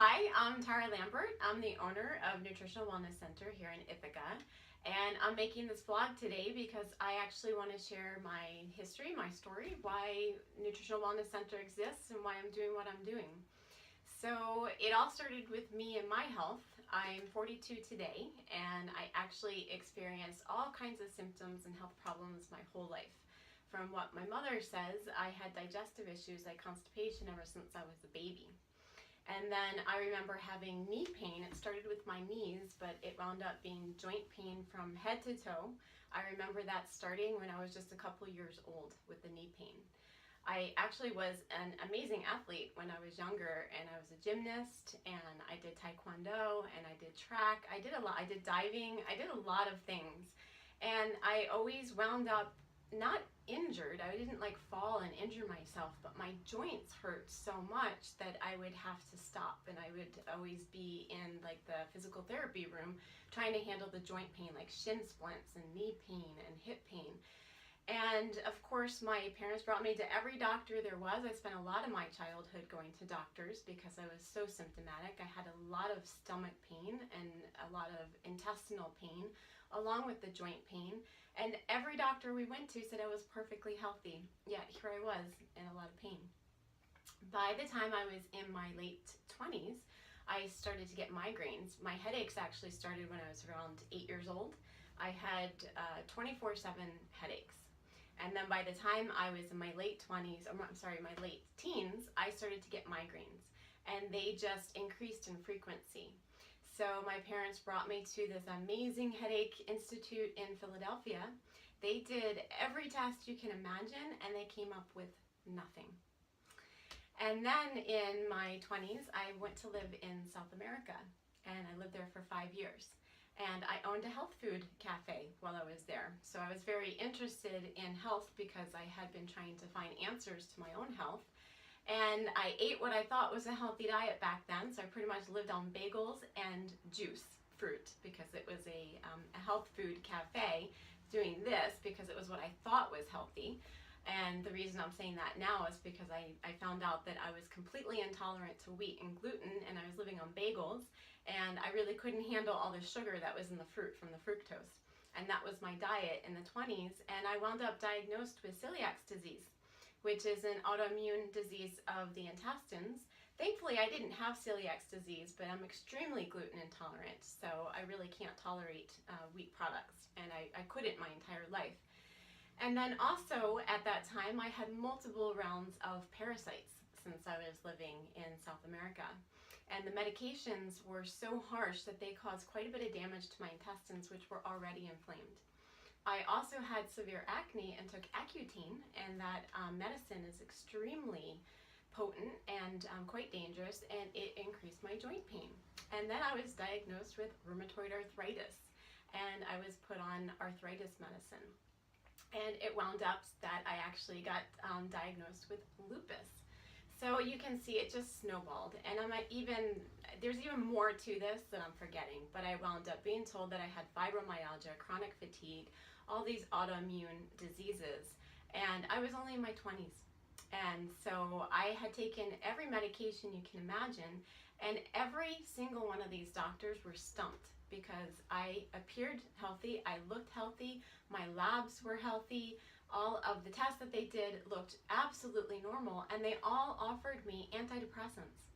Hi, I'm Tara Lambert. I'm the owner of Nutritional Wellness Center here in Ithaca, and I'm making this vlog today because I actually want to share my history, my story, why Nutritional Wellness Center exists and why I'm doing what I'm doing. So it all started with me and my health. I'm 42 today, and I actually experienced all kinds of symptoms and health problems my whole life. From what my mother says, I had digestive issues like constipation ever since I was a baby. And then I remember having knee pain. It started with my knees, but it wound up being joint pain from head to toe. I remember that starting when I was just a couple years old with the knee pain. I actually was an amazing athlete when I was younger, and I was a gymnast, and I did taekwondo, and I did track. I did a lot. I did diving. I did a lot of things. And I always wound up not injured. I didn't like fall and injure myself, but my joints hurt so much that I would have to stop, and I would always be in like the physical therapy room trying to handle the joint pain, like shin splints and knee pain and hip pain. And of course, my parents brought me to every doctor there was. I spent a lot of my childhood going to doctors because I was so symptomatic. I had a lot of stomach pain and a lot of intestinal pain, along with the joint pain. And every doctor we went to said I was perfectly healthy, yet here I was in a lot of pain. By the time I was in my late 20s, I started to get migraines. My headaches actually started when I was around 8 years old. I had 24/7 headaches. And then by the time I was in my late 20s, my late teens, I started to get migraines, and they just increased in frequency. So my parents brought me to this amazing headache institute in Philadelphia. They did every test you can imagine, and they came up with nothing. And then in my 20s, I went to live in South America, and I lived there for 5 years. And I owned a health food cafe while I was there. So I was very interested in health because I had been trying to find answers to my own health. And I ate what I thought was a healthy diet back then. So I pretty much lived on bagels and juice, fruit, because it was a health food cafe doing this because it was what I thought was healthy. And the reason I'm saying that now is because I found out that I was completely intolerant to wheat and gluten, and I was living on bagels, and I really couldn't handle all the sugar that was in the fruit from the fructose. And that was my diet in the 20s, and I wound up diagnosed with celiac disease, which is an autoimmune disease of the intestines. Thankfully, I didn't have celiac disease, but I'm extremely gluten intolerant, so I really can't tolerate wheat products, and I couldn't my entire life. And then also at that time, I had multiple rounds of parasites since I was living in South America. And the medications were so harsh that they caused quite a bit of damage to my intestines, which were already inflamed. I also had severe acne and took Accutane, and that medicine is extremely potent and quite dangerous, and it increased my joint pain. And then I was diagnosed with rheumatoid arthritis, and I was put on arthritis medicine. And it wound up that I actually got diagnosed with lupus. So you can see it just snowballed. And there's even more to this that I'm forgetting, but I wound up being told that I had fibromyalgia, chronic fatigue, all these autoimmune diseases, and I was only in my 20s. And so I had taken every medication you can imagine, and every single one of these doctors were stumped because I appeared healthy, I looked healthy, my labs were healthy, all of the tests that they did looked absolutely normal, and they all offered me antidepressants.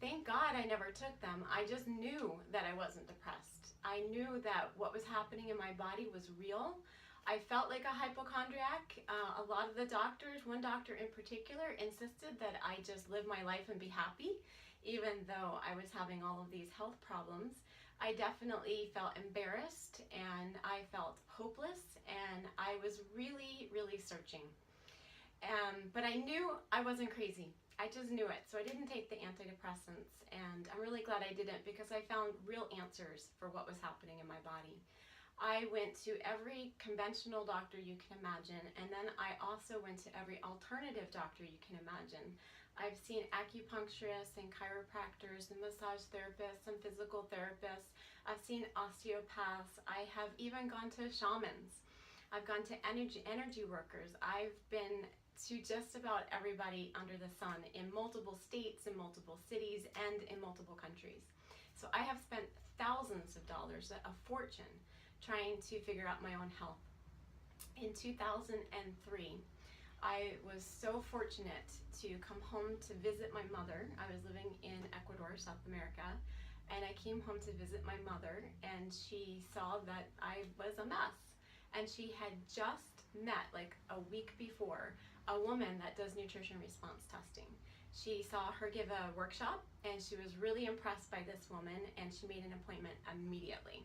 Thank God I never took them. I just knew that I wasn't depressed. I knew that what was happening in my body was real. I felt like a hypochondriac. A lot of the doctors, one doctor in particular, insisted that I just live my life and be happy, even though I was having all of these health problems. I definitely felt embarrassed, and I felt hopeless, and I was really, really searching. But I knew I wasn't crazy. I just knew it, so I didn't take the antidepressants, and I'm really glad I didn't because I found real answers for what was happening in my body. I went to every conventional doctor you can imagine, and then I also went to every alternative doctor you can imagine. I've seen acupuncturists and chiropractors and massage therapists and physical therapists. I've seen osteopaths. I have even gone to shamans. I've gone to energy workers. I've been to just about everybody under the sun in multiple states, in multiple cities, and in multiple countries. So I have spent thousands of dollars, a fortune, trying to figure out my own health. In 2003, I was so fortunate to come home to visit my mother. I was living in Ecuador, South America, and I came home to visit my mother, and she saw that I was a mess. And she had just met, like a week before, a woman that does nutrition response testing. She saw her give a workshop, and she was really impressed by this woman, and she made an appointment immediately.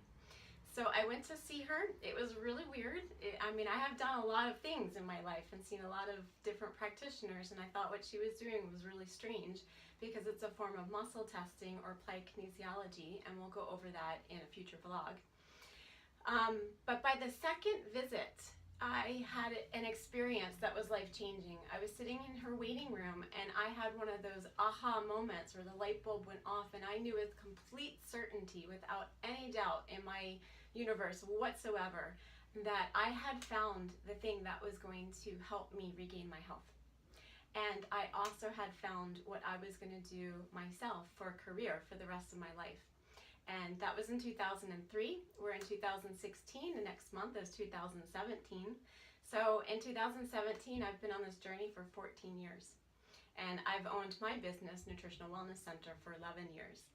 So I went to see her. It was really weird. I mean, I have done a lot of things in my life and seen a lot of different practitioners, and I thought what she was doing was really strange because it's a form of muscle testing or applied kinesiology, and we'll go over that in a future vlog. But by the second visit, I had an experience that was life-changing. I was sitting in her waiting room, and I had one of those aha moments where the light bulb went off, and I knew with complete certainty, without any doubt in my universe whatsoever, that I had found the thing that was going to help me regain my health. And I also had found what I was going to do myself for a career for the rest of my life. And that was in 2003. We're in 2016. The next month is 2017. So in 2017, I've been on this journey for 14 years. And I've owned my business, Nutritional Wellness Center, for 11 years.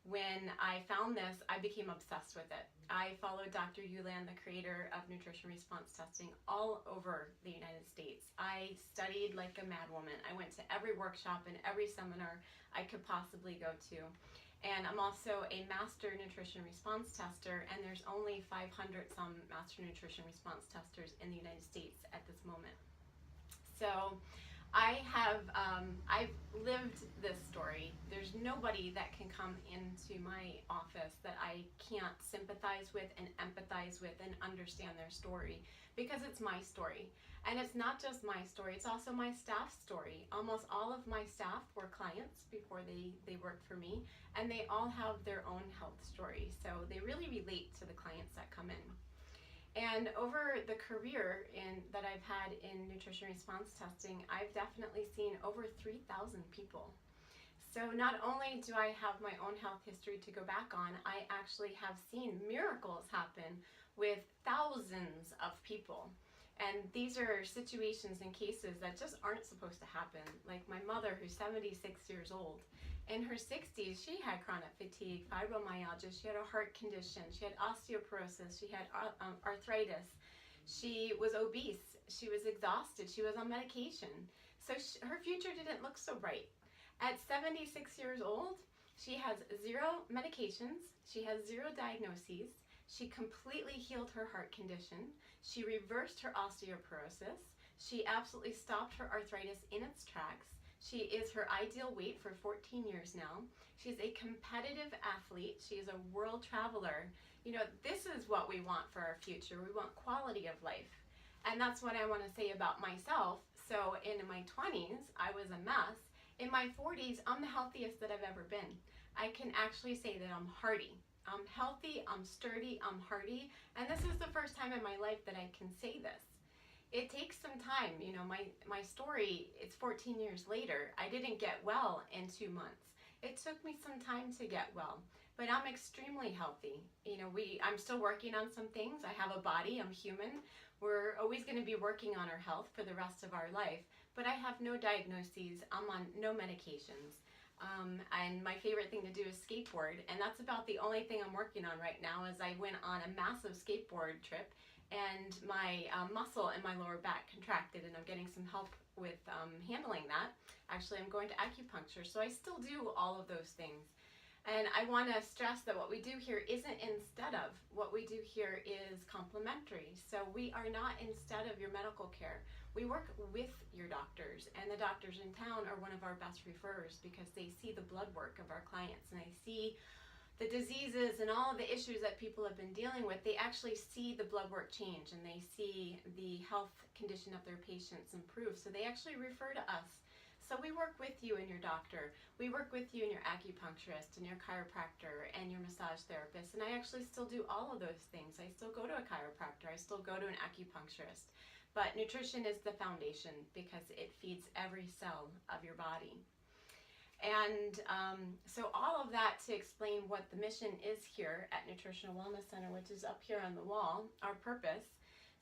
When I found this, I became obsessed with it. I followed Dr. Yulan, the creator of nutrition response testing, all over the United States. I studied like a madwoman. I went to every workshop and every seminar I could possibly go to. And I'm also a master nutrition response tester, and there's only 500 some master nutrition response testers in the United States at this moment. So I've lived this story. There's nobody that can come into my office that I can't sympathize with and empathize with and understand their story, because it's my story. And it's not just my story, it's also my staff's story. Almost all of my staff were clients before they worked for me, and they all have their own health story. So they really relate to the clients that come in. And over the career that I've had in nutrition response testing, I've definitely seen over 3,000 people. So not only do I have my own health history to go back on, I actually have seen miracles happen with thousands of people. And these are situations and cases that just aren't supposed to happen. Like my mother, who's 76 years old. In her 60s, she had chronic fatigue, fibromyalgia, she had a heart condition, she had osteoporosis, she had arthritis, she was obese, she was exhausted, she was on medication. So her future didn't look so bright. At 76 years old, she has 0 medications, she has 0 diagnoses, she completely healed her heart condition, she reversed her osteoporosis, she absolutely stopped her arthritis in its tracks. She is her ideal weight for 14 years now. She's a competitive athlete. She is a world traveler. You know, this is what we want for our future. We want quality of life. And that's what I want to say about myself. So in my 20s, I was a mess. In my 40s, I'm the healthiest that I've ever been. I can actually say that I'm hardy. I'm healthy, I'm sturdy, I'm hardy. And this is the first time in my life that I can say this. It takes some time, you know, my story, it's 14 years later. I didn't get well in 2 months. It took me some time to get well, but I'm extremely healthy. You know, I'm still working on some things. I have a body, I'm human. We're always going to be working on our health for the rest of our life, but I have no diagnoses. I'm on no medications. And my favorite thing to do is skateboard, and that's about the only thing I'm working on right now. Is I went on a massive skateboard trip, and my muscle in my lower back contracted, and I'm getting some help with handling that. Actually, I'm going to acupuncture, so I still do all of those things. And I want to stress that what we do here isn't instead of. What we do here is complementary. So we are not instead of your medical care. We work with your doctors, and the doctors in town are one of our best referrers because they see the blood work of our clients, and they see the diseases and all of the issues that people have been dealing with. They actually see the blood work change, and they see the health condition of their patients improve. So they actually refer to us. So we work with you and your doctor. We work with you and your acupuncturist and your chiropractor and your massage therapist. And I actually still do all of those things. I still go to a chiropractor. I still go to an acupuncturist. but nutrition is the foundation because it feeds every cell of your body. And so all of that to explain what the mission is here at Nutritional Wellness Center, which is up here on the wall, our purpose.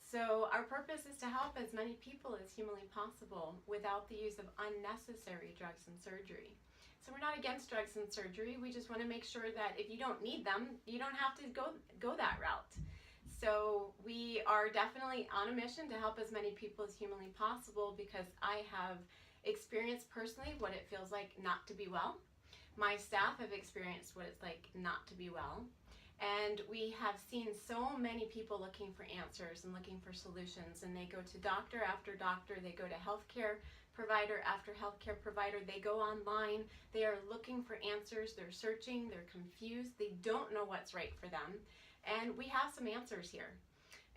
So our purpose is to help as many people as humanly possible without the use of unnecessary drugs and surgery. So we're not against drugs and surgery. We just want to make sure that if you don't need them, you don't have to go that route. So we are definitely on a mission to help as many people as humanly possible because I have experienced personally what it feels like not to be well. My staff have experienced what it's like not to be well. And we have seen so many people looking for answers and looking for solutions, and they go to doctor after doctor, they go to healthcare provider after healthcare provider, they go online, they are looking for answers, they're searching, they're confused, they don't know what's right for them. And we have some answers here.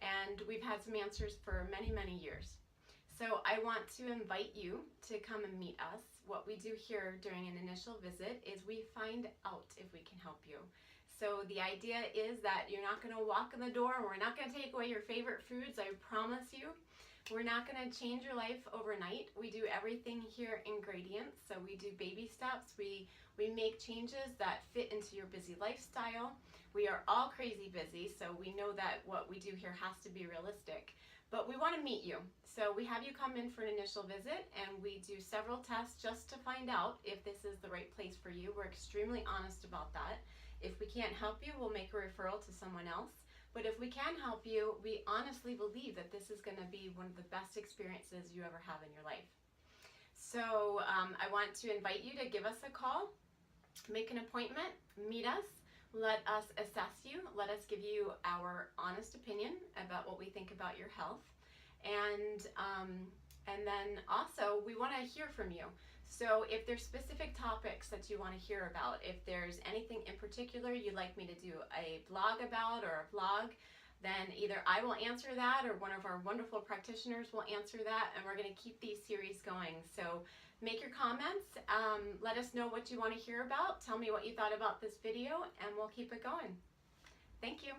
And we've had some answers for many, many years. So I want to invite you to come and meet us. What we do here during an initial visit is we find out if we can help you. So the idea is that you're not going to walk in the door, we're not going to take away your favorite foods, I promise you. We're not going to change your life overnight. We do everything here in gradients. So we do baby steps. We make changes that fit into your busy lifestyle. We are all crazy busy, so we know that what we do here has to be realistic. But we want to meet you. So we have you come in for an initial visit, and we do several tests just to find out if this is the right place for you. We're extremely honest about that. If we can't help you, we'll make a referral to someone else. But if we can help you, we honestly believe that this is going to be one of the best experiences you ever have in your life. So I want to invite you to give us a call, make an appointment, meet us, let us assess you, let us give you our honest opinion about what we think about your health. And then also we want to hear from you. So if there's specific topics that you want to hear about, if there's anything in particular you'd like me to do a blog about or a vlog, then either I will answer that or one of our wonderful practitioners will answer that, and we're going to keep these series going. So make your comments, let us know what you want to hear about, tell me what you thought about this video, and we'll keep it going. Thank you.